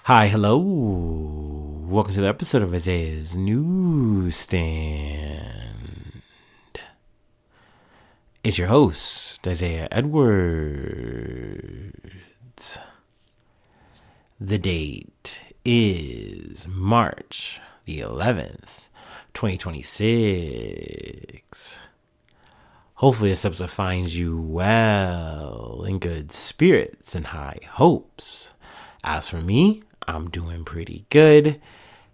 Hi, hello. Welcome to the episode of Isaiah's Newsstand. It's your host, Isaiah Edwards. The date is March the 11th, 2026. Hopefully this episode finds you well, in good spirits and high hopes. As for me, I'm doing pretty good.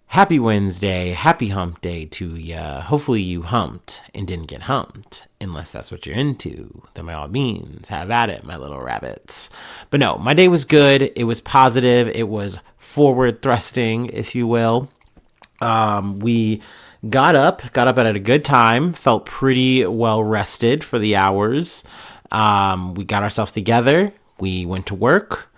Happy Wednesday, happy hump day to ya. Hopefully you humped and didn't get humped, unless that's what you're into. Then by all means, have at it, my little rabbits. But no, my day was good. It was positive. It was forward thrusting, if you will. We got up at a good time, felt pretty well rested for the hours. We got ourselves together. We went to work.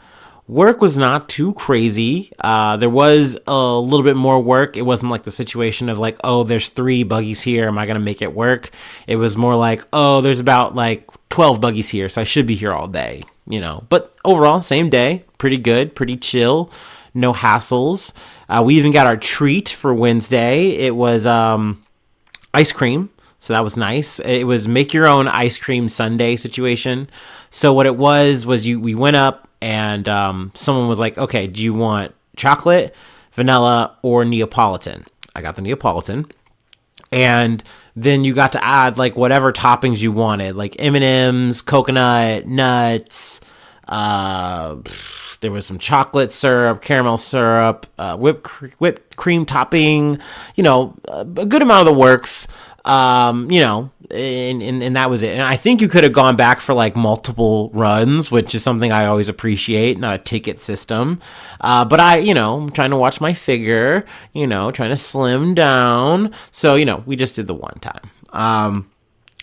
Work was not too crazy. There was a little bit more work. It wasn't like the situation of like, oh, there's 3 buggies here. Am I going to make it work? It was more like, oh, there's about like 12 buggies here. So I should be here all day, But overall, same day. Pretty good, pretty chill. No hassles. We even got our treat for Wednesday. It was ice cream. So that was nice. It was make your own ice cream sundae situation. So what it was we went up and someone was like, okay, do you want chocolate, vanilla, or Neapolitan? I got the Neapolitan. And then you got to add like whatever toppings you wanted, like M&Ms, coconut, nuts, there was some chocolate syrup, caramel syrup, whipped cream topping, a good amount of the works, and that was it. And I think you could have gone back for like multiple runs, which is something I always appreciate, not a ticket system. But I'm trying to watch my figure, trying to slim down. So, we just did the one time.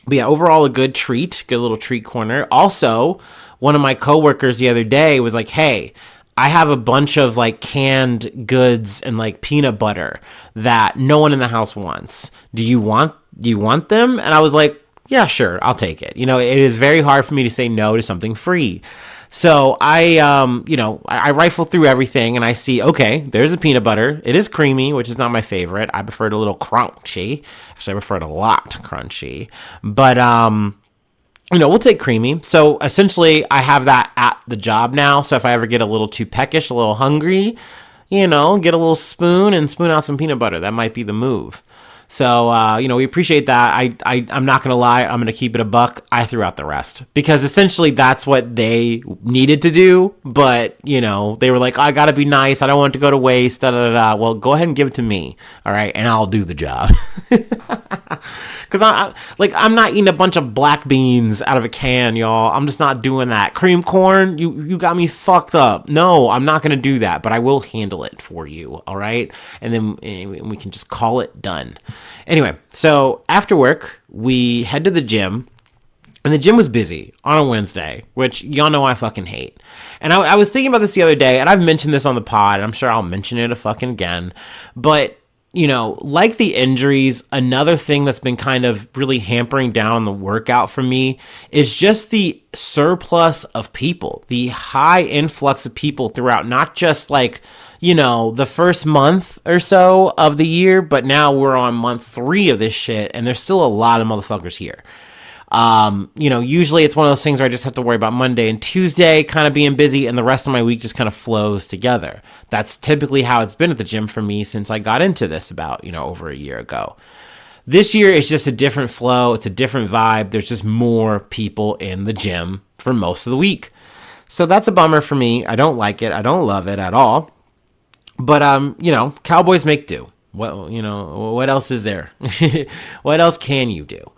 But yeah, overall a good treat, good little treat corner. Also, one of my coworkers the other day was like, hey, I have a bunch of like canned goods and like peanut butter that no one in the house wants. Do you want them? And I was like, yeah, sure, I'll take it. It is very hard for me to say no to something free. So I rifle through everything and I see, okay, there's a peanut butter. It is creamy, which is not my favorite. I prefer it a little crunchy. Actually, I prefer it a lot crunchy. But, we'll take creamy. So essentially I have that at the job now. So if I ever get a little too peckish, a little hungry, get a little spoon and spoon out some peanut butter. That might be the move. So, we appreciate that. I'm not going to lie. I'm going to keep it a buck. I threw out the rest because essentially that's what they needed to do. But, they were like, I got to be nice. I don't want it to go to waste. Da, da, da, da. Well, go ahead and give it to me. All right. And I'll do the job. Because I'm not eating a bunch of black beans out of a can, y'all. I'm just not doing that. Cream corn, you got me fucked up. No, I'm not going to do that, but I will handle it for you, all right? And then we can just call it done. Anyway, so after work, we head to the gym. And the gym was busy on a Wednesday, which y'all know I fucking hate. And I was thinking about this the other day, and I've mentioned this on the pod, and I'm sure I'll mention it again. But like the injuries, another thing that's been kind of really hampering down the workout for me is just the surplus of people, the high influx of people throughout, not just like, the first month or so of the year, but now we're on month 3 of this shit and there's still a lot of motherfuckers here. Usually it's one of those things where I just have to worry about Monday and Tuesday kind of being busy and the rest of my week just kind of flows together. That's typically how it's been at the gym for me since I got into this about, over a year ago. This year it's just a different flow. It's a different vibe. There's just more people in the gym for most of the week. So that's a bummer for me. I don't like it. I don't love it at all. But, cowboys make do. What else is there? What else can you do?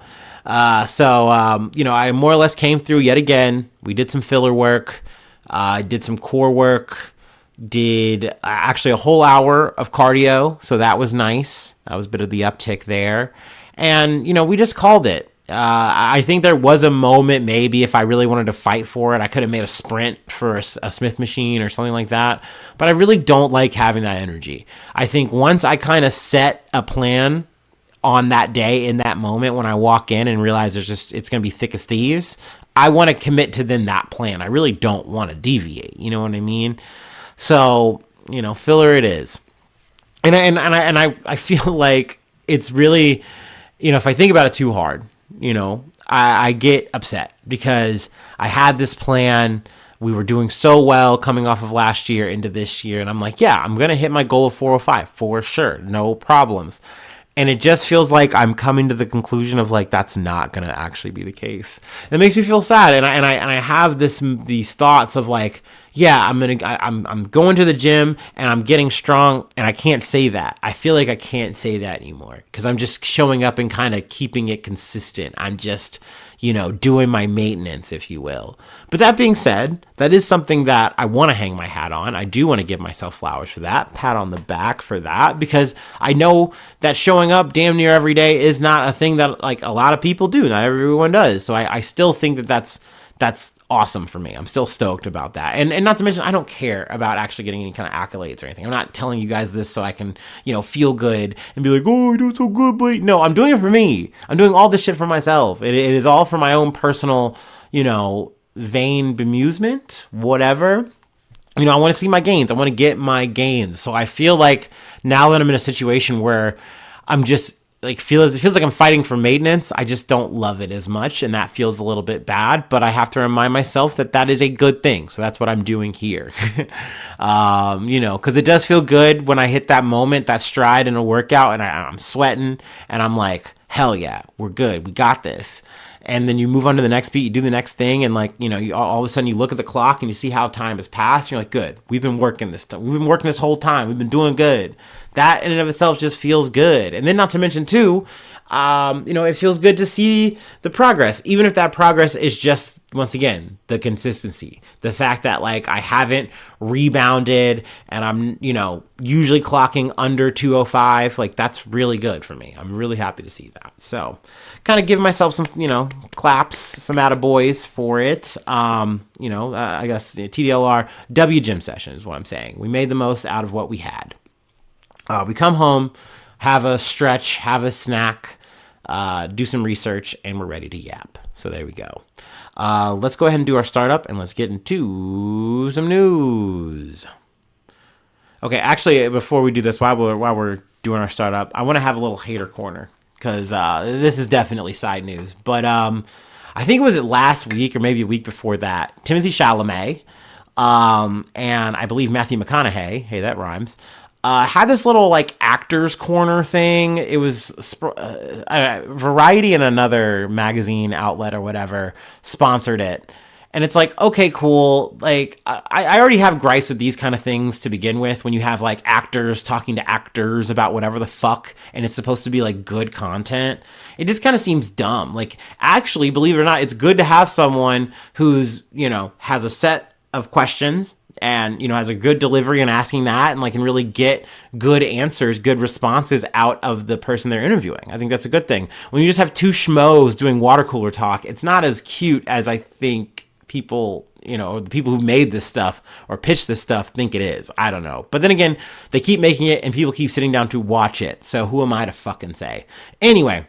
I more or less came through yet again. We did some filler work. I did some core work. Did actually a whole hour of cardio. So that was nice. That was a bit of the uptick there. And, we just called it. I think there was a moment maybe if I really wanted to fight for it, I could have made a sprint for a Smith machine or something like that. But I really don't like having that energy. I think once I kind of set a plan on that day, in that moment, when I walk in and realize it's going to be thick as thieves, I want to commit to then that plan. I really don't want to deviate. You know what I mean? So, filler it is. And I feel like it's really, if I think about it too hard, I get upset because I had this plan. We were doing so well coming off of last year into this year. And I'm like, yeah, I'm going to hit my goal of 405 for sure. No problems. And it just feels like I'm coming to the conclusion of like, that's not going to actually be the case. It makes me feel sad. And I have these thoughts of like, yeah, I'm going to the gym and I'm getting strong, and I can't say that. I feel like I can't say that anymore because I'm just showing up and kind of keeping it consistent. I'm just, doing my maintenance, if you will. But that being said, that is something that I want to hang my hat on. I do want to give myself flowers for that, pat on the back for that, because I know that showing up damn near every day is not a thing that like a lot of people do. Not everyone does. So I still think that that's awesome for me. I'm still stoked about that. And not to mention, I don't care about actually getting any kind of accolades or anything. I'm not telling you guys this so I can, feel good and be like, oh, I do so good, buddy. No, I'm doing it for me. I'm doing all this shit for myself. It is all for my own personal, vain bemusement, whatever. I want to see my gains. I want to get my gains. So I feel like now that I'm in a situation where I'm just, it feels like I'm fighting for maintenance. I just don't love it as much, and that feels a little bit bad, but I have to remind myself that is a good thing. So that's what I'm doing here. Because it does feel good when I hit that moment, that stride in a workout, and I'm sweating, and I'm like, hell yeah, we're good. We got this. And then you move on to the next beat, you do the next thing, and all of a sudden you look at the clock and you see how time has passed. And you're like, good, we've been working this time. We've been working this whole time. We've been doing good. That in and of itself just feels good. And then not to mention too, it feels good to see the progress, even if that progress is just, once again, the consistency, the fact that like I haven't rebounded and I'm, usually clocking under 205. Like that's really good for me. I'm really happy to see that. So kind of give myself some, claps, some attaboys for it. I guess TDLR, W gym session is what I'm saying. We made the most out of what we had. We come home, have a stretch, have a snack, do some research, and we're ready to yap. So there we go. Let's go ahead and do our startup, and let's get into some news. Okay, actually, before we do this, while we're doing our startup, I want to have a little hater corner, because this is definitely side news. But I think it was last week or maybe a week before that, Timothy Chalamet and I believe Matthew McConaughey, hey, that rhymes, had this little like actors corner thing. It was Variety and another magazine outlet or whatever sponsored it. And it's like, okay, cool. Like I already have gripes with these kind of things to begin with, when you have like actors talking to actors about whatever the fuck, and it's supposed to be like good content. It just kind of seems dumb. Like actually, believe it or not, it's good to have someone who's, has a set of questions and, has a good delivery and asking that, and like can really get good answers, good responses out of the person they're interviewing. I think that's a good thing. When you just have two schmoes doing water cooler talk, it's not as cute as I think people, or the people who made this stuff or pitched this stuff think it is. I don't know. But then again, they keep making it and people keep sitting down to watch it. So who am I to fucking say? Anyway,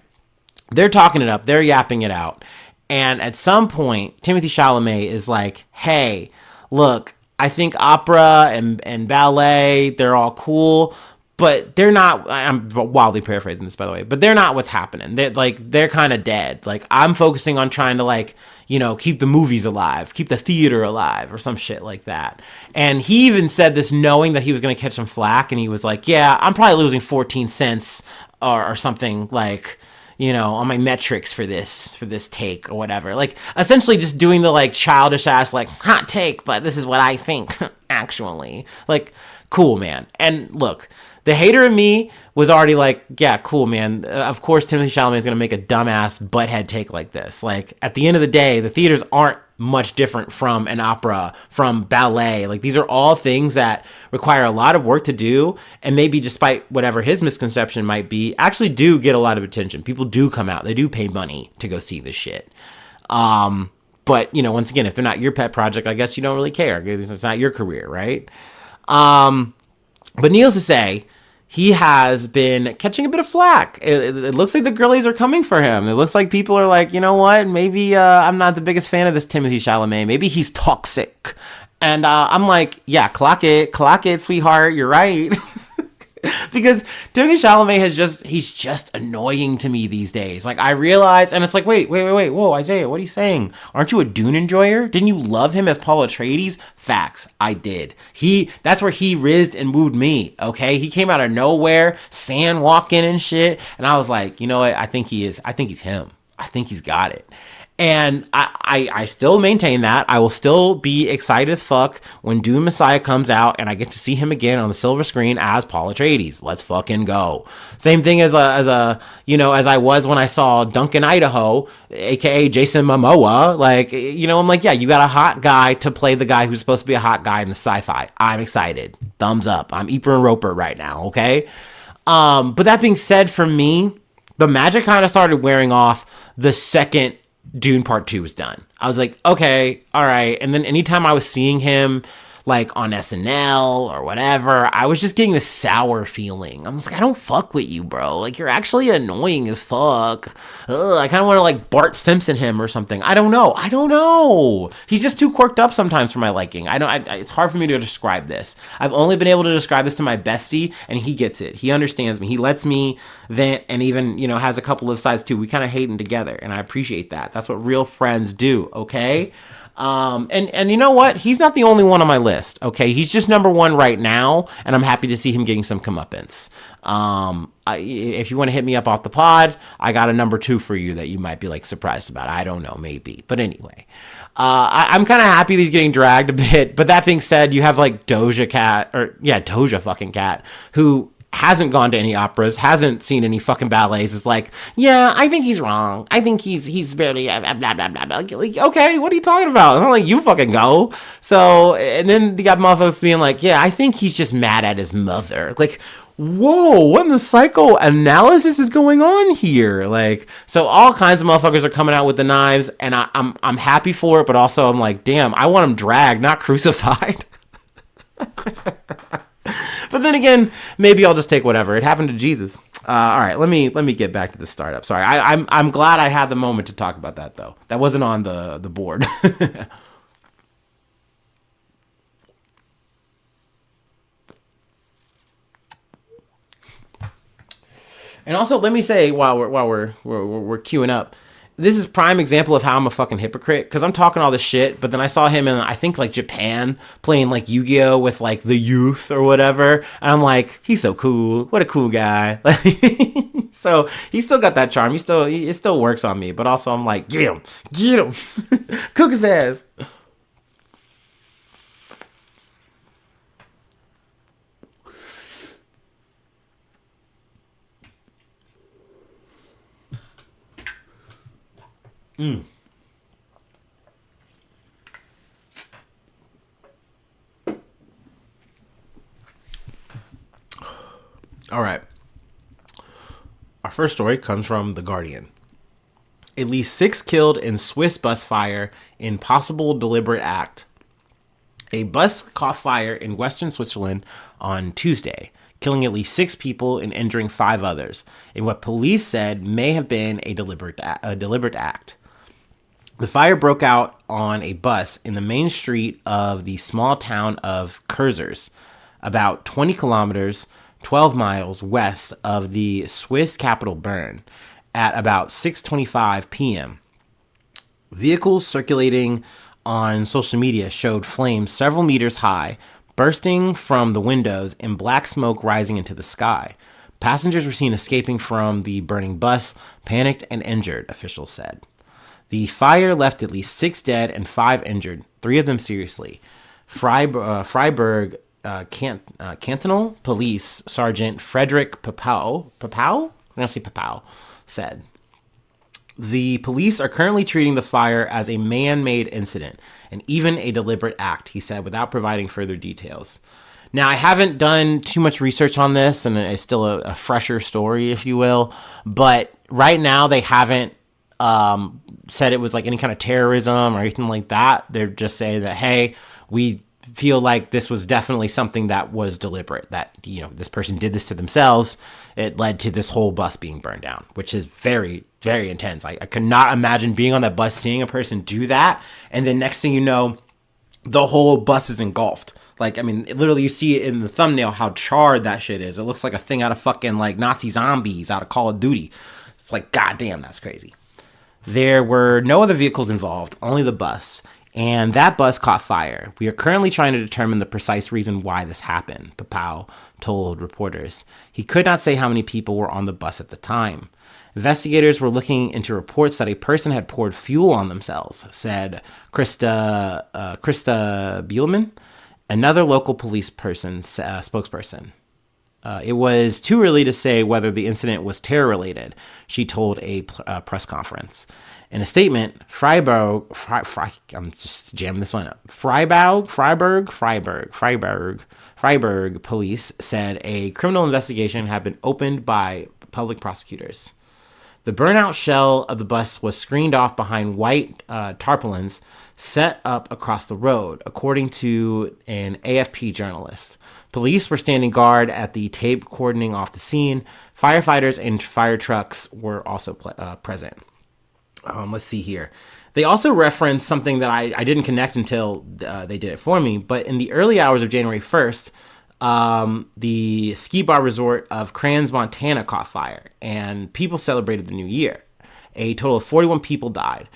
they're talking it up. They're yapping it out. And at some point, Timothy Chalamet is like, hey, look, I think opera and ballet, they're all cool, but they're not, I'm wildly paraphrasing this, by the way, but they're not what's happening. They're kind of dead. Like, I'm focusing on trying to keep the movies alive, keep the theater alive, or some shit like that. And he even said this knowing that he was going to catch some flack, and he was like, yeah, I'm probably losing 14 cents or something like, on my metrics for this take or whatever. Like, essentially just doing the childish ass, hot take, but this is what I think, actually. Like, cool, man. And look, the hater in me was already like, yeah, cool, man. Of course, Timothy Chalamet is going to make a dumbass butthead take like this. Like, at the end of the day, the theaters aren't much different from an opera, from ballet. Like, these are all things that require a lot of work to do, and maybe despite whatever his misconception might be, actually do get a lot of attention. People do come out. They do pay money to go see this shit. But, once again, if they're not your pet project, I guess you don't really care. It's not your career, right? But needless to say, he has been catching a bit of flack. It looks like the girlies are coming for him. It looks like people are like, you know what? Maybe I'm not the biggest fan of this Timothy Chalamet. Maybe he's toxic. And I'm like, yeah, clock it, sweetheart. You're right. Because Timothy Chalamet he's just annoying to me these days. Like, I realize, and it's like, wait, whoa, Isaiah, what are you saying? Aren't you a Dune enjoyer? Didn't you love him as Paul Atreides? Facts, I did. That's where he rizzed and wooed me, okay? He came out of nowhere, sand walking and shit, and I was like, you know what? I think he's him. I think he's got it. And I still maintain that. I will still be excited as fuck when Dune Messiah comes out and I get to see him again on the silver screen as Paul Atreides. Let's fucking go. Same thing as I was when I saw Duncan Idaho, aka Jason Momoa. Like, I'm like, yeah, you got a hot guy to play the guy who's supposed to be a hot guy in the sci-fi. I'm excited. Thumbs up. I'm Eper and Roper right now, okay? But that being said, for me, the magic kind of started wearing off the second Dune Part 2 was done. I was like, okay, all right. And then anytime I was seeing him like on SNL or whatever, I was just getting this sour feeling. I'm just like, I don't fuck with you, bro. Like, you're actually annoying as fuck. Ugh, I kind of want to like Bart Simpson him or something. I don't know. He's just too quirked up sometimes for my liking. It's hard for me to describe this. I've only been able to describe this to my bestie, and he gets it. He understands me. He lets me vent, and even, has a couple of sides too. We kind of hating together, and I appreciate that. That's what real friends do, okay? And you know what? He's not the only one on my list. Okay. He's just number one right now. And I'm happy to see him getting some comeuppance. If you want to hit me up off the pod, I got a number 2 for you that you might be like surprised about. I don't know, maybe, but anyway, I'm kind of happy that he's getting dragged a bit. But that being said, you have like Doja fucking Cat, who hasn't gone to any operas, hasn't seen any fucking ballets, is like, yeah, I think he's wrong. I think he's barely blah, blah, blah, blah. Like, okay, what are you talking about? It's not like you fucking go. So, and then you got motherfuckers being like, yeah, I think he's just mad at his mother. Like, whoa, what in the psychoanalysis is going on here? Like, so all kinds of motherfuckers are coming out with the knives, and I'm happy for it, but also I'm like, damn, I want him dragged, not crucified. But then again, maybe I'll just take whatever. It happened to Jesus. All right, let me get back to the startup. Sorry, I'm glad I had the moment to talk about that though. That wasn't on the board. And also, let me say while we're queuing up, this is prime example of how I'm a fucking hypocrite, because I'm talking all this shit, but then I saw him in, I think, like Japan playing like Yu-Gi-Oh with like the youth or whatever, and I'm like, he's so cool. What a cool guy. So he still got that charm. It still works on me, but also I'm like, get him, cook his ass. All right. Our first story comes from The Guardian. At least 6 killed in Swiss bus fire in possible deliberate act. A bus caught fire in western Switzerland on Tuesday, killing at least 6 people and injuring 5 others, in what police said may have been a deliberate act. The fire broke out on a bus in the main street of the small town of Curzers, about 20 kilometers, 12 miles west of the Swiss capital Bern, at about 6:25 p.m. Vehicles circulating on social media showed flames several meters high, bursting from the windows and black smoke rising into the sky. Passengers were seen escaping from the burning bus, panicked and injured, officials said. The fire left at least 6 dead and 5 injured, 3 of them seriously. Freiburg Cantonal Police Sergeant Frederick Papau? I'm going to say Papau, said. The police are currently treating the fire as a man-made incident and even a deliberate act, he said, without providing further details. Now, I haven't done too much research on this, and it's still a fresher story, if you will. But right now, they haven't said it was like any kind of terrorism or anything like that. They're just saying that, hey, we feel like this was definitely something that was deliberate, that, this person did this to themselves. It led to this whole bus being burned down, which is very, very intense. I could not imagine being on that bus, seeing a person do that, and then next thing you know, the whole bus is engulfed. Like, I mean, literally, you see it in the thumbnail how charred that shit is. It looks like a thing out of fucking, like, Nazi zombies out of Call of Duty. It's like, goddamn, that's crazy. There were no other vehicles involved, only the bus. And that bus caught fire. We are currently trying to determine the precise reason why this happened, Papao told reporters. He could not say how many people were on the bus at the time. Investigators were looking into reports that a person had poured fuel on themselves, said Krista Bielman, another local police spokesperson. It was too early to say whether the incident was terror-related, she told a press conference. In a statement, I'm just jamming this one up. Freiburg police said a criminal investigation had been opened by public prosecutors. The burnout shell of the bus was screened off behind white tarpaulins set up across the road, according to an AFP journalist. Police were standing guard at the tape cordoning off the scene. Firefighters and fire trucks were also present. Let's see here. They also referenced something that I didn't connect until they did it for me, but in the early hours of January 1st, the ski bar resort of Crans, Montana caught fire, and people celebrated the new year. A total of 41 people died,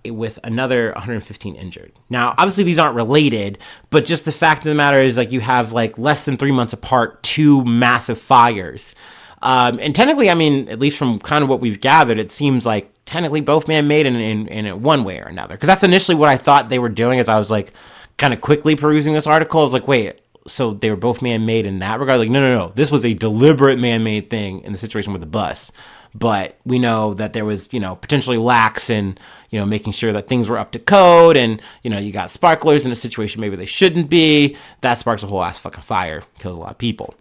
with another 115 injured. Now, obviously these aren't related, but just the fact of the matter is, like, you have like less than 3 months apart, two massive fires. And technically, I mean, at least from kind of what we've gathered, it seems like technically both man-made in one way or another. Because that's initially what I thought they were doing as I was like kind of quickly perusing this article. I was like, wait, so they were both man-made in that regard? Like, no. This was a deliberate man-made thing in the situation with the bus. But we know that there was, potentially lax in, making sure that things were up to code. And, you got sparklers in a situation maybe they shouldn't be. That sparks a whole ass fucking fire, kills a lot of people.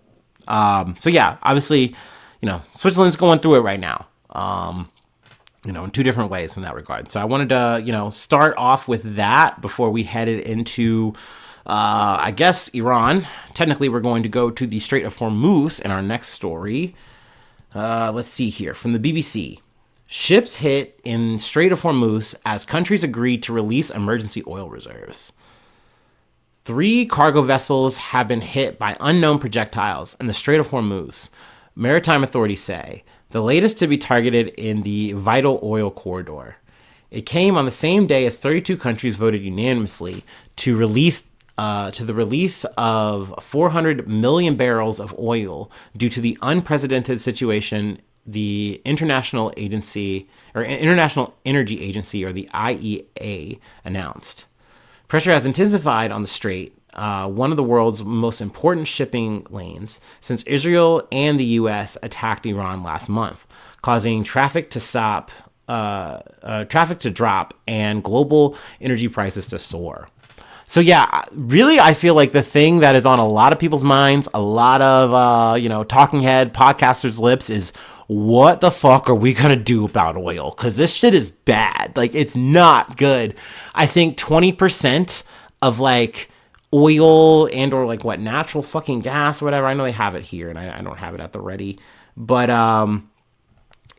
So yeah, obviously, Switzerland's going through it right now. In two different ways in that regard. So I wanted to, start off with that before we headed into, I guess, Iran. Technically, we're going to go to the Strait of Hormuz in our next story. Let's see here. From the BBC. Ships hit in Strait of Hormuz as countries agreed to release emergency oil reserves. 3 cargo vessels have been hit by unknown projectiles in the Strait of Hormuz, maritime authorities say, the latest to be targeted in the vital oil corridor. It came on the same day as 32 countries voted unanimously to the release of 400 million barrels of oil due to the unprecedented situation the International Energy Agency, or the IEA, announced. Pressure has intensified on the Strait, one of the world's most important shipping lanes, since Israel and the U.S. attacked Iran last month, causing traffic to drop and global energy prices to soar. So yeah, really, I feel like the thing that is on a lot of people's minds, a lot of, talking head podcasters' lips is, what the fuck are we going to do about oil? Because this shit is bad. Like, it's not good. I think 20% of, like, oil and or, like, natural fucking gas or whatever. I know they have it here, and I don't have it at the ready. But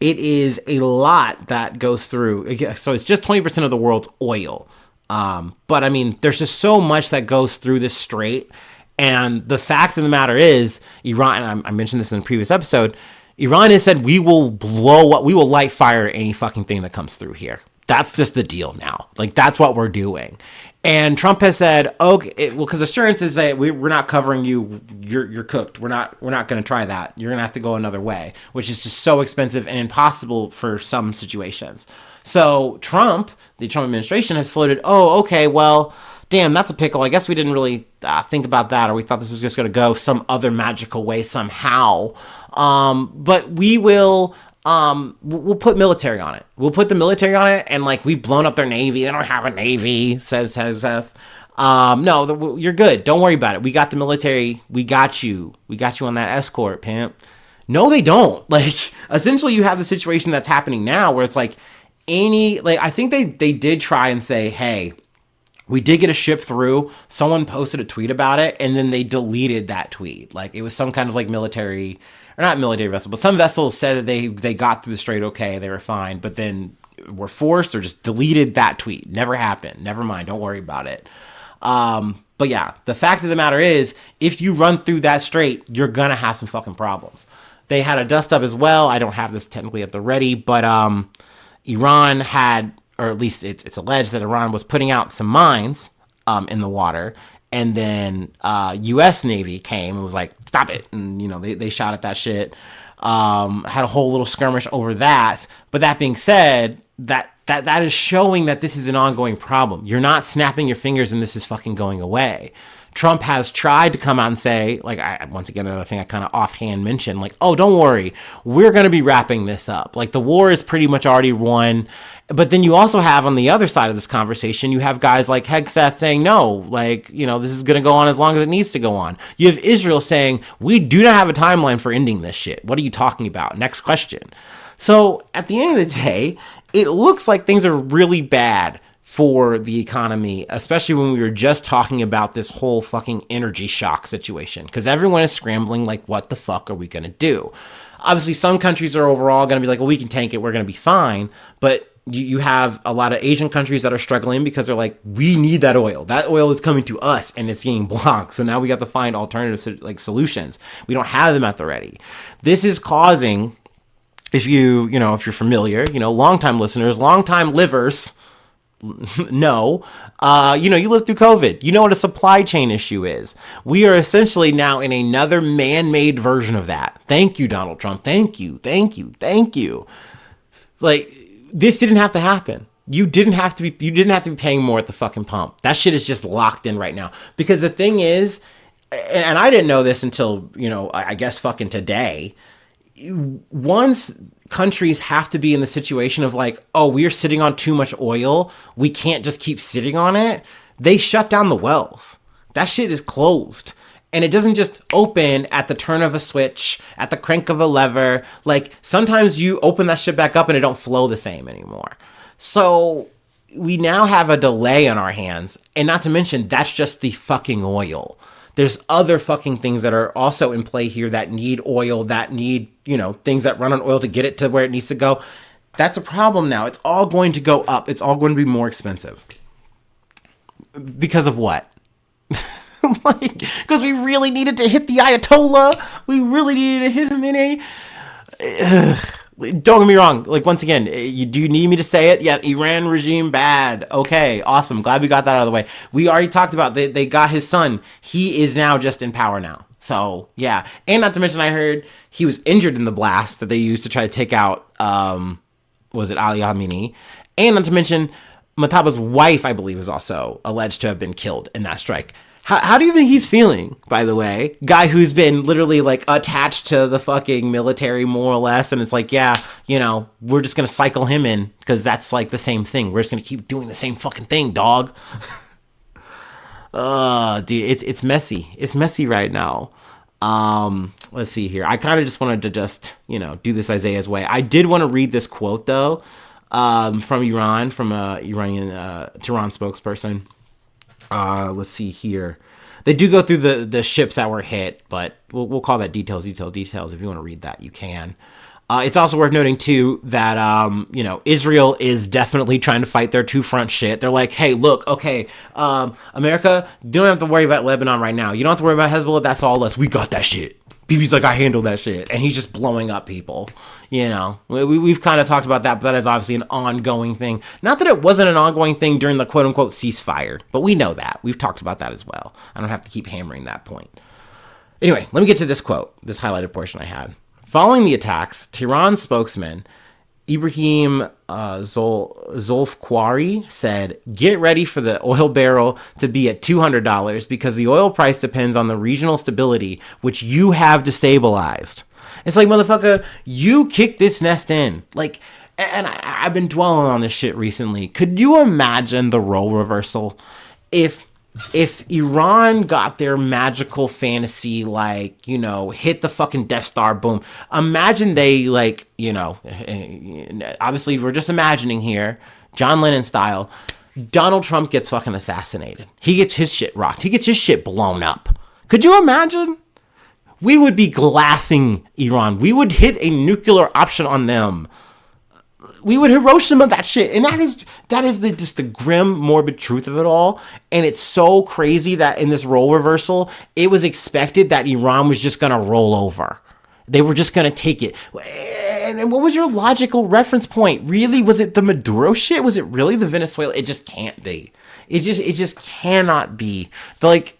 it is a lot that goes through. So it's just 20% of the world's oil. But, I mean, there's just so much that goes through this strait. And the fact of the matter is, Iran, and I mentioned this in the previous episode, Iran has said, we will light fire any fucking thing that comes through here. That's just the deal now. Like, that's what we're doing. And Trump has said, okay, because assurances say we're not covering you. You're cooked. We're not going to try that. You're going to have to go another way, which is just so expensive and impossible for some situations. So the Trump administration has floated, oh, okay, well, damn, that's a pickle. I guess we didn't really think about that, or we thought this was just going to go some other magical way somehow. But we will, we'll put military on it. We'll put the military on it, and like, we've blown up their navy. They don't have a navy, says Seth. No, you're good. Don't worry about it. We got the military. We got you. We got you on that escort, pimp. No, they don't. Like, essentially, you have the situation that's happening now where it's like, I think they did try and say, hey, we did get a ship through. Someone posted a tweet about it, and then they deleted that tweet. Like, it was some kind of like military, or not military vessel, but some vessel said that they got through the strait okay, they were fine, but then were forced or just deleted that tweet. Never happened. Never mind. Don't worry about it. But yeah, the fact of the matter is, if you run through that strait, you're gonna have some fucking problems. They had a dust up as well. I don't have this technically at the ready, but Iran had, or at least it's alleged that Iran was putting out some mines in the water, and then U.S. Navy came and was like, stop it, and they shot at that shit. Had a whole little skirmish over that. But that being said, that is showing that this is an ongoing problem. You're not snapping your fingers and this is fucking going away. Trump has tried to come out and say, like, once again, another thing I kind of offhand mentioned, like, oh, don't worry, we're going to be wrapping this up. Like, the war is pretty much already won. But then you also have on the other side of this conversation, you have guys like Hegseth saying, no, like, this is going to go on as long as it needs to go on. You have Israel saying, we do not have a timeline for ending this shit. What are you talking about? Next question. So at the end of the day, it looks like things are really bad for the economy, especially when we were just talking about this whole fucking energy shock situation, because everyone is scrambling like, what the fuck are we going to do? Obviously, some countries are overall going to be like, well, we can tank it, we're going to be fine. But you have a lot of Asian countries that are struggling because they're like, we need that oil. That oil is coming to us and it's getting blocked. So now we got to find alternative like solutions. We don't have them at the ready. This is causing, if you're familiar, longtime listeners, longtime livers, no, you lived through COVID. You know what a supply chain issue is. We are essentially now in another man-made version of that. Thank you, Donald Trump. Thank you. Like, this didn't have to happen. You didn't have to be paying more at the fucking pump. That shit is just locked in right now. Because the thing is, and I didn't know this until, I guess fucking today, once countries have to be in the situation of like, oh, we are sitting on too much oil, we can't just keep sitting on it, they shut down the wells. That shit is closed. And it doesn't just open at the turn of a switch, at the crank of a lever. Like, sometimes you open that shit back up and it don't flow the same anymore. So we now have a delay on our hands. And not to mention, that's just the fucking oil. There's other fucking things that are also in play here that need oil, that need, things that run on oil to get it to where it needs to go. That's a problem now. It's all going to go up. It's all going to be more expensive. Because of what? Because we really needed to hit the Ayatollah. We really needed to hit him in a... Don't get me wrong. Like, once again, do you need me to say it? Yeah, Iran regime bad. Okay, awesome. Glad we got that out of the way. We already talked about they got his son. He is now just in power now. So, yeah. And not to mention, I heard he was injured in the blast that they used to try to take out, was it Ali Khamenei? And not to mention, Mataba's wife, I believe, is also alleged to have been killed in that strike. How do you think he's feeling, by the way? Guy who's been literally, like, attached to the fucking military, more or less, and it's like, yeah, we're just gonna cycle him in, because that's, like, the same thing. We're just gonna keep doing the same fucking thing, dog. Dude, it's messy. It's messy right now. Let's see here. I kind of just wanted to do this Isaiah's way. I did want to read this quote, though, from Iran, from a Iranian Tehran spokesperson. Let's see here. They do go through the ships that were hit, but we'll call that details. If you want to read that, you can. It's also worth noting, too, that, Israel is definitely trying to fight their two-front shit. They're like, hey, look, okay, America, you don't have to worry about Lebanon right now. You don't have to worry about Hezbollah. That's all us. We got that shit. Bibi's like, I handled that shit. And he's just blowing up people. We've kind of talked about that, but that is obviously an ongoing thing. Not that it wasn't an ongoing thing during the quote-unquote ceasefire, but we know that. We've talked about that as well. I don't have to keep hammering that point. Anyway, let me get to this quote, this highlighted portion I had. Following the attacks, Tehran spokesman Ibrahim Zolfquari said, get ready for the oil barrel to be at $200 because the oil price depends on the regional stability, which you have destabilized. It's like, motherfucker, you kicked this nest in. Like, and I've been dwelling on this shit recently. Could you imagine the role reversal if Iran got their magical fantasy, like, hit the fucking Death Star, boom. Imagine they, like, obviously we're just imagining here, John Lennon style, Donald Trump gets fucking assassinated. He gets his shit rocked. He gets his shit blown up. Could you imagine? We would be glassing Iran. We would hit a nuclear option on them. We would Hiroshima that shit, and that is the just the grim, morbid truth of it all. And it's so crazy that in this role reversal, it was expected that Iran was just gonna roll over. They were just gonna take it. And what was your logical reference point? Really, was it the Maduro shit? Was it really the Venezuela? It just can't be. It just cannot be. Like,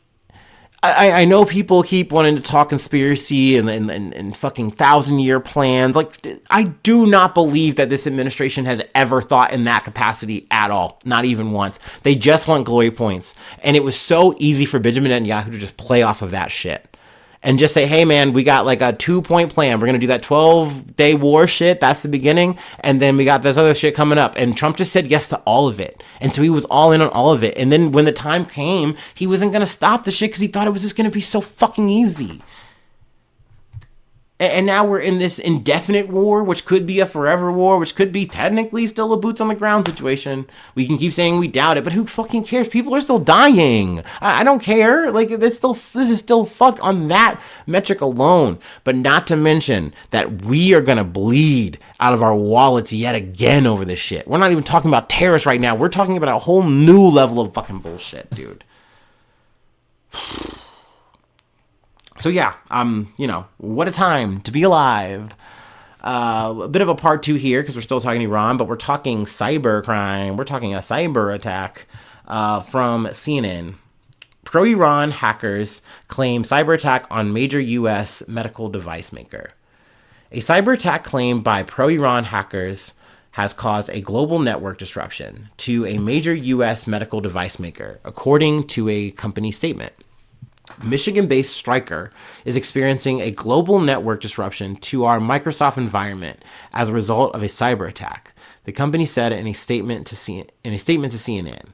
I know people keep wanting to talk conspiracy and fucking 1,000-year plans. Like, I do not believe that this administration has ever thought in that capacity at all. Not even once. They just want glory points. And it was so easy for Benjamin Netanyahu to just play off of that shit. And just say, hey, man, we got like a 2-point plan. We're going to do that 12-day war shit. That's the beginning. And then we got this other shit coming up. And Trump just said yes to all of it. And so he was all in on all of it. And then when the time came, he wasn't going to stop the shit because he thought it was just going to be so fucking easy. And now we're in this indefinite war, which could be a forever war, which could be technically still a boots on the ground situation. We can keep saying we doubt it, but who fucking cares? People are still dying. I don't care. Like, this is still fucked on that metric alone. But not to mention that we are going to bleed out of our wallets yet again over this shit. We're not even talking about terrorists right now. We're talking about a whole new level of fucking bullshit, dude. So yeah, what a time to be alive. A bit of a part 2 here because we're still talking Iran, but we're talking cyber crime. We're talking a cyber attack from CNN. Pro-Iran hackers claim cyber attack on major U.S. medical device maker. A cyber attack claimed by pro-Iran hackers has caused a global network disruption to a major U.S. medical device maker, according to a company statement. Michigan-based Stryker is experiencing a global network disruption to our Microsoft environment as a result of a cyber attack, the company said in a statement to CNN.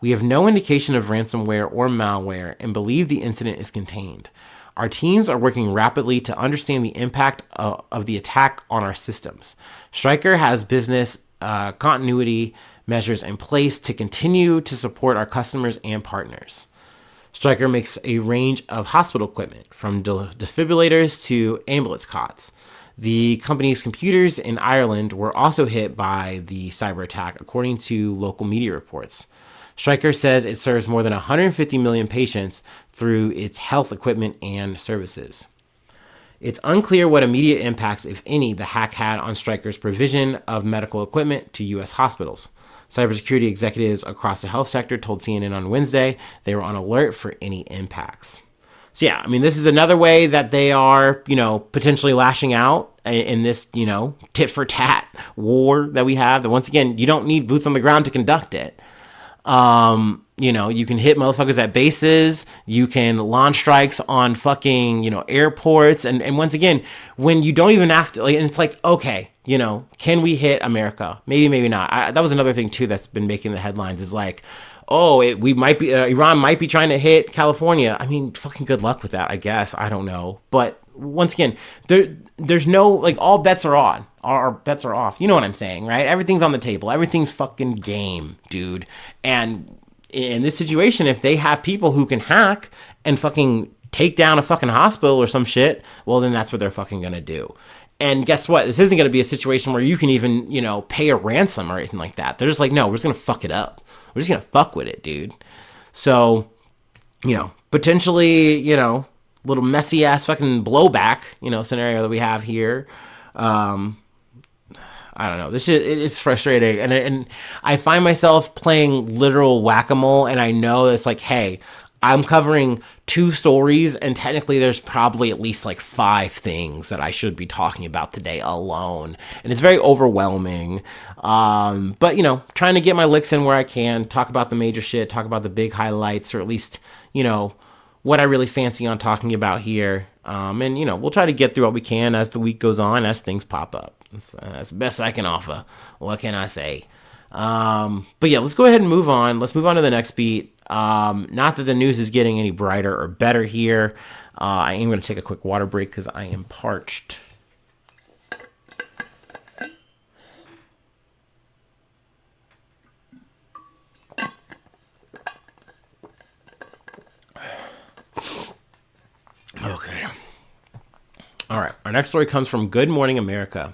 We have no indication of ransomware or malware and believe the incident is contained. Our teams are working rapidly to understand the impact of the attack on our systems. Stryker has business continuity measures in place to continue to support our customers and partners. Stryker makes a range of hospital equipment, from defibrillators to ambulance cots. The company's computers in Ireland were also hit by the cyber attack, according to local media reports. Stryker says it serves more than 150 million patients through its health equipment and services. It's unclear what immediate impacts, if any, the hack had on Stryker's provision of medical equipment to U.S. hospitals. Cybersecurity executives across the health sector told CNN on Wednesday they were on alert for any impacts. So yeah, I mean, this is another way that they are, potentially lashing out in this, tit for tat war that we have. That once again, you don't need boots on the ground to conduct it. You can hit motherfuckers at bases. You can launch strikes on fucking, airports. And once again, when you don't even have to, and it's like, okay, can we hit America? Maybe not. That was another thing too that's been making the headlines is like, we might be, Iran might be trying to hit California. I mean, fucking good luck with that, I guess. I don't know. But once again, there's no, like, all bets are on. Our bets are off. You know what I'm saying, right? Everything's on the table. Everything's fucking game, dude. And in this situation, if they have people who can hack and fucking take down a fucking hospital or some shit, well, then that's what they're fucking gonna do. And guess what? This isn't going to be a situation where you can even, pay a ransom or anything like that. They're just like, no, we're just going to fuck it up. We're just going to fuck with it, dude. So, potentially, little messy ass fucking blowback, scenario that we have here. I don't know. This shit, it's frustrating. And I find myself playing literal whack-a-mole, and I know it's like, hey, I'm covering 2 stories, and technically there's probably at least like 5 things that I should be talking about today alone. And it's very overwhelming. But, trying to get my licks in where I can, talk about the major shit, talk about the big highlights, or at least, what I really fancy on talking about here. And, we'll try to get through what we can as the week goes on, as things pop up. That's the best I can offer. What can I say? But yeah, let's go ahead and move on. Let's move on to the next beat. Not that the news is getting any brighter or better here. I am going to take a quick water break because I am parched. Okay. All right. Our next story comes from Good Morning America.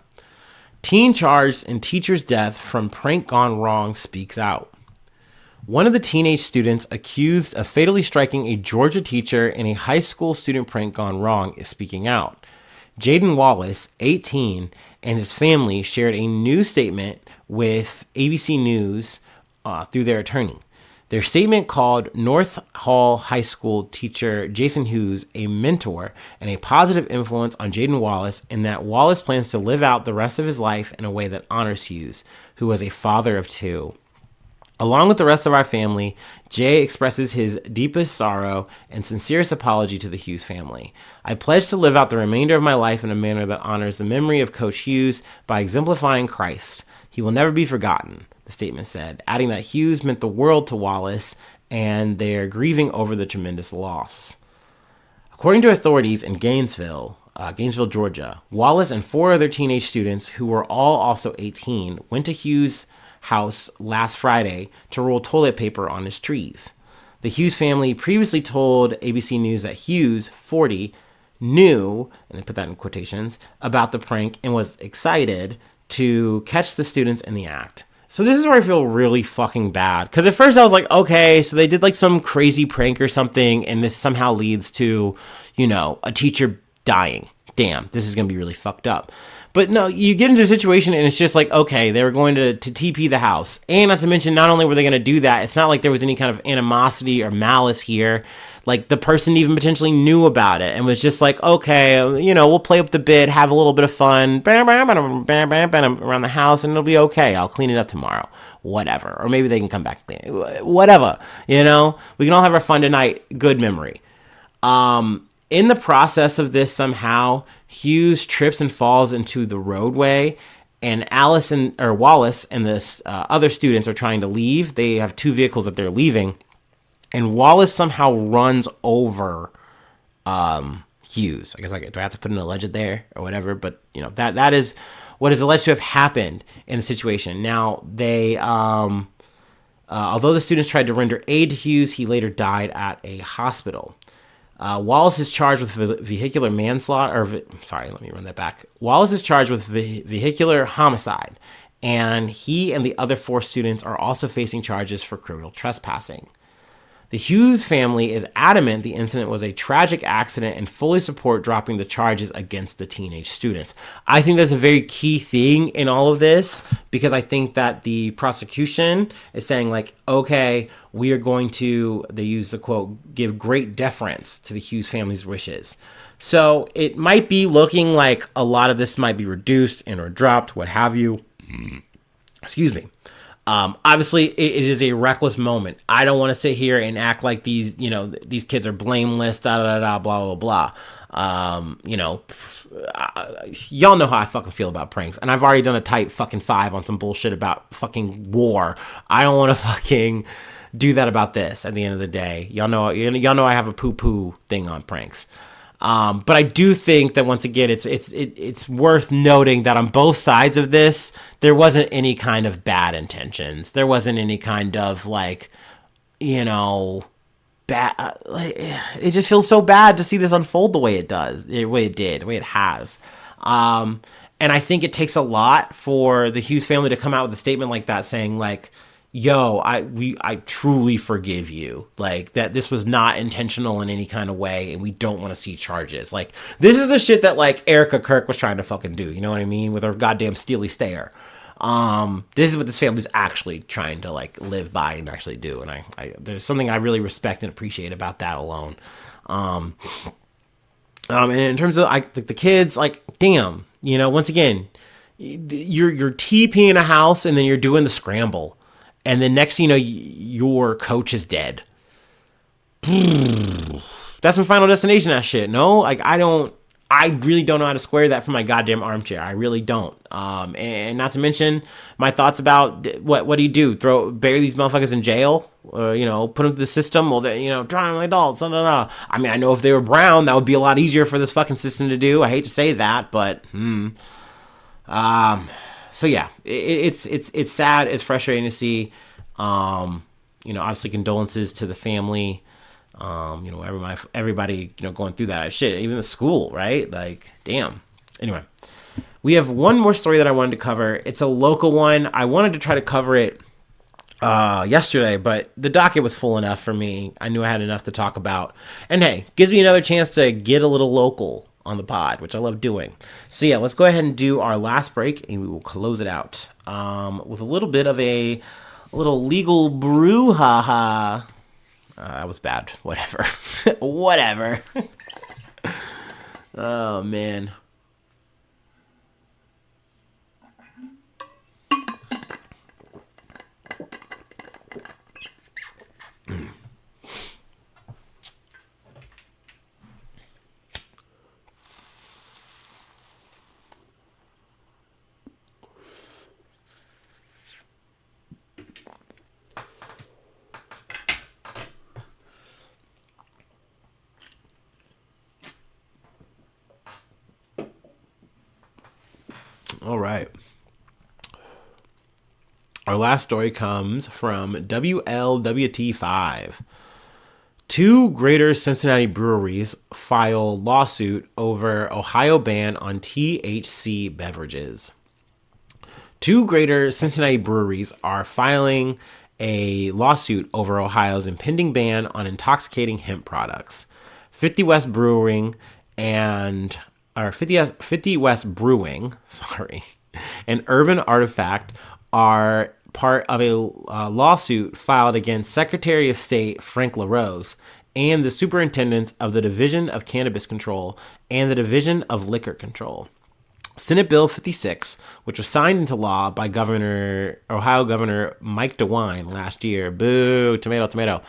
Teen charged in teacher's death from prank gone wrong speaks out. One of the teenage students accused of fatally striking a Georgia teacher in a high school student prank gone wrong is speaking out. Jaden Wallace, 18, and his family shared a new statement with ABC News through their attorney. Their statement called North Hall High School teacher Jason Hughes a mentor and a positive influence on Jaden Wallace, and that Wallace plans to live out the rest of his life in a way that honors Hughes, who was a father of two. Along with the rest of our family, Jay expresses his deepest sorrow and sincerest apology to the Hughes family. I pledge to live out the remainder of my life in a manner that honors the memory of Coach Hughes by exemplifying Christ. He will never be forgotten, the statement said, adding that Hughes meant the world to Wallace and they're grieving over the tremendous loss. According to authorities in Gainesville, Georgia, Wallace and 4 other teenage students who were all also 18 went to Hughes' house last Friday to roll toilet paper on his trees. The Hughes family previously told ABC News that Hughes, 40, knew, and they put that in quotations, about the prank and was excited to catch the students in the act. So this is where I feel really fucking bad. Because at first I was like, okay, so they did like some crazy prank or something, and this somehow leads to, a teacher dying. Damn, this is going to be really fucked up. But no, you get into a situation and it's just like, okay, they were going to TP the house. And not to mention, not only were they going to do that, it's not like there was any kind of animosity or malice here. Like the person even potentially knew about it and was just like, okay, we'll play up the bit, have a little bit of fun around the house and it'll be okay. I'll clean it up tomorrow. Whatever. Or maybe they can come back. Whatever. We can all have our fun tonight. Good memory. In the process of this, somehow, Hughes trips and falls into the roadway, and Wallace and the other students are trying to leave. They have 2 vehicles that they're leaving, and Wallace somehow runs over Hughes. I guess do I have to put an alleged there or whatever? But that is what is alleged to have happened in the situation. Now they, although the students tried to render aid to Hughes, he later died at a hospital. Wallace is charged with vehicular manslaughter, Wallace is charged with vehicular homicide, and he and the other 4 students are also facing charges for criminal trespassing. The Hughes family is adamant the incident was a tragic accident and fully support dropping the charges against the teenage students. I think that's a very key thing in all of this, because I think that the prosecution is saying like, okay, we are going to, they use the quote, give great deference to the Hughes family's wishes. So it might be looking like a lot of this might be reduced and or dropped, what have you. Excuse me. Obviously, it is a reckless moment. I don't want to sit here and act like these kids are blameless, blah, blah, blah. Y'all know how I fucking feel about pranks. And I've already done a type fucking 5 on some bullshit about fucking war. I don't want to fucking do that about this at the end of the day. Y'all know I have a poo-poo thing on pranks. But I do think that once again, it's worth noting that on both sides of this, there wasn't any kind of bad intentions. There wasn't any kind of bad. It just feels so bad to see this unfold the way it does, the way it has. And I think it takes a lot for the Hughes family to come out with a statement like that, saying like, yo, I truly forgive you. Like, that this was not intentional in any kind of way, and we don't want to see charges. Like, this is the shit that, like, Erica Kirk was trying to fucking do, you know what I mean? With her goddamn steely stare. This is what this family's actually trying to, like, live by and actually do. And I there's something I really respect and appreciate about that alone. And in terms of, the kids, like, damn, once again, you're TPing a house, and then you're doing the scramble. And then next thing you know, your coach is dead. That's some Final Destination ass shit. No, like I really don't know how to square that from my goddamn armchair. I really don't. And not to mention my thoughts about what do you do? Bury these motherfuckers in jail? Put them through the system? Well, try them like adults. I mean, I know if they were brown, that would be a lot easier for this fucking system to do. I hate to say that, but so yeah, it's sad. It's frustrating to see. Obviously condolences to the family. Everybody going through that shit. Even the school, right? Like, damn. Anyway, we have one more story that I wanted to cover. It's a local one. I wanted to try to cover it yesterday, but the docket was full enough for me. I knew I had enough to talk about. And hey, gives me another chance to get a little local on the pod, which I love doing. So yeah, let's go ahead and do our last break, and we will close it out with a little bit of a little legal brouhaha. That was bad. Whatever. Whatever. Oh, man. All right. Our last story comes from WLWT5. Two Greater Cincinnati breweries file lawsuit over Ohio ban on THC beverages. Two Greater Cincinnati breweries are filing a lawsuit over Ohio's impending ban on intoxicating hemp products. 50 West Brewing and 50 West Brewing, and Urban Artifact are part of a lawsuit filed against Secretary of State Frank LaRose and the superintendents of the Division of Cannabis Control and the Division of Liquor Control. Senate Bill 56, which was signed into law by Ohio Governor Mike DeWine last year, boo, tomato, tomato,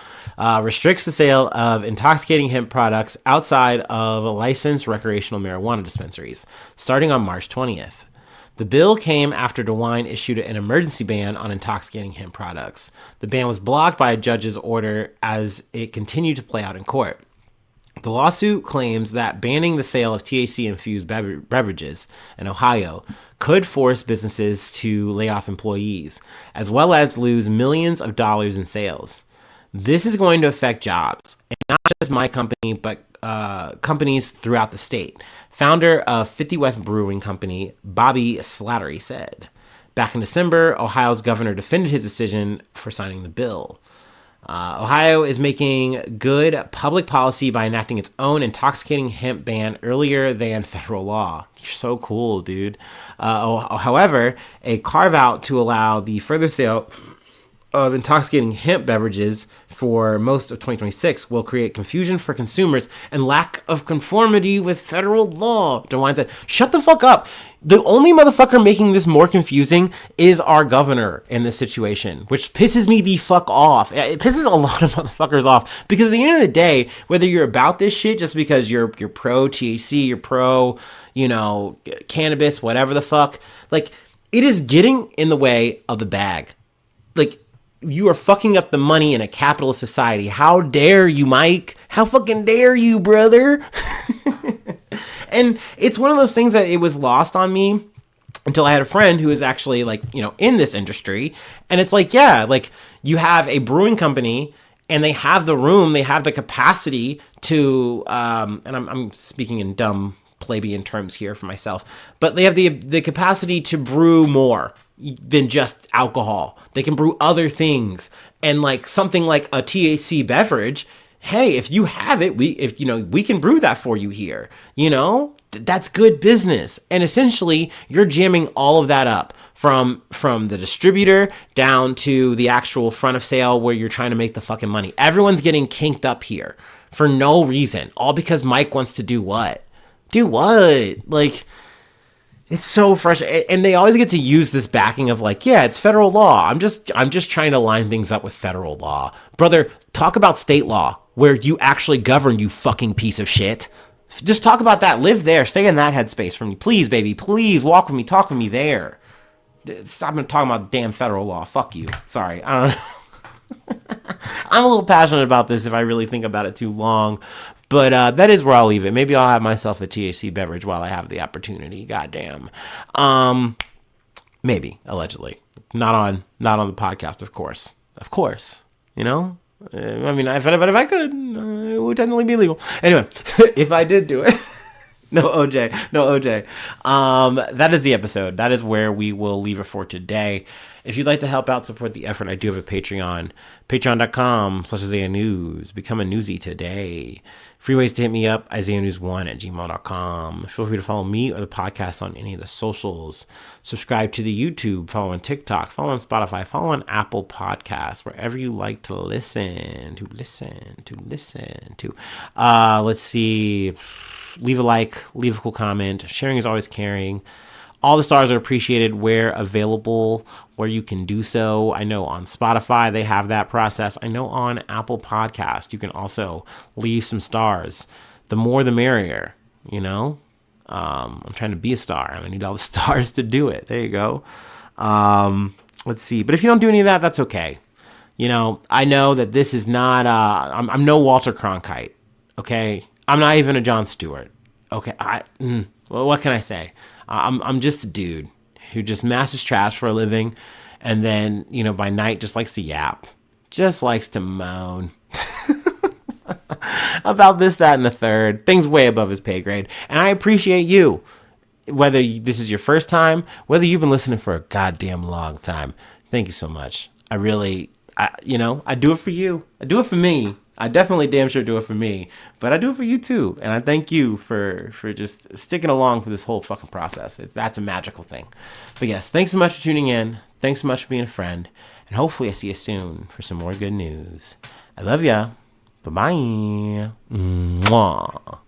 restricts the sale of intoxicating hemp products outside of licensed recreational marijuana dispensaries, starting on March 20th. The bill came after DeWine issued an emergency ban on intoxicating hemp products. The ban was blocked by a judge's order as it continued to play out in court. The lawsuit claims that banning the sale of THC-infused beverages in Ohio could force businesses to lay off employees, as well as lose millions of dollars in sales. This is going to affect jobs, and not just my company, but companies throughout the state. Founder of 50 West Brewing Company, Bobby Slattery, said. Back in December, Ohio's governor defended his decision for signing the bill. Ohio is making good public policy by enacting its own intoxicating hemp ban earlier than federal law. You're so cool, dude. However, a carve-out to allow the further sale of intoxicating hemp beverages for most of 2026 will create confusion for consumers and lack of conformity with federal law. DeWine said, shut the fuck up. The only motherfucker making this more confusing is our governor in this situation, which pisses me the fuck off. It pisses a lot of motherfuckers off because at the end of the day, whether you're about this shit just because you're pro THC, you're pro, cannabis, whatever the fuck, like, it is getting in the way of the bag. Like, you are fucking up the money in a capitalist society. How dare you, Mike? How fucking dare you, brother? And it's one of those things that it was lost on me until I had a friend who is actually in this industry. And it's like, yeah, like you have a brewing company and they have the room, they have the capacity to, and I'm speaking in dumb plebeian terms here for myself, but they have the capacity to brew more than just alcohol. They can brew other things, and like something like a THC beverage. Hey, if you have it, we can brew that for you here. That's good business. And essentially, you're jamming all of that up from the distributor down to the actual front of sale where you're trying to make the fucking money. Everyone's getting kinked up here for no reason, all because Mike wants to do what? Do what? Like, it's so frustrating, and they always get to use this backing of like, yeah, it's federal law. I'm just trying to line things up with federal law, brother. Talk about state law where you actually govern, you fucking piece of shit. Just talk about that. Live there. Stay in that headspace for me, please, baby. Please walk with me. Talk with me there. Stop talking about damn federal law. Fuck you. Sorry, I don't know. I'm a little passionate about this if I really think about it too long. But that is where I'll leave it. Maybe I'll have myself a THC beverage while I have the opportunity. Goddamn. Maybe, allegedly. Not on the podcast, of course. Of course. I mean, if I could, it would technically be legal. Anyway, if I did do it, No OJ. No OJ. That is the episode. That is where we will leave it for today. If you'd like to help out, support the effort, I do have a Patreon. Patreon.com/Isaiah News. Become a newsie today. Free ways to hit me up, IsaiahNews1@gmail.com. Feel free to follow me or the podcast on any of the socials. Subscribe to the YouTube. Follow on TikTok. Follow on Spotify. Follow on Apple Podcasts. Wherever you like to listen. Let's see. Leave a like. Leave a cool comment. Sharing is always caring. All the stars are appreciated where available, where you can do so. I know on Spotify they have that process. I know on Apple Podcast you can also leave some stars. The more the merrier, you know? I'm trying to be a star and I need all the stars to do it. There you go. Let's see. But if you don't do any of that, that's okay. You know, I know that this is not, I'm no Walter Cronkite, okay? I'm not even a Jon Stewart, okay? Well, what can I say? I'm just a dude who just masses trash for a living, and then, you know, by night just likes to yap, just likes to moan about this, that, and the third. Things way above his pay grade, and I appreciate you. Whether this is your first time, whether you've been listening for a goddamn long time, thank you so much. I really, I do it for you. I do it for me. I definitely damn sure do it for me, but I do it for you too. And I thank you for just sticking along for this whole fucking process. That's a magical thing. But yes, thanks so much for tuning in. Thanks so much for being a friend. And hopefully I see you soon for some more good news. I love ya. Bye-bye. Mwah.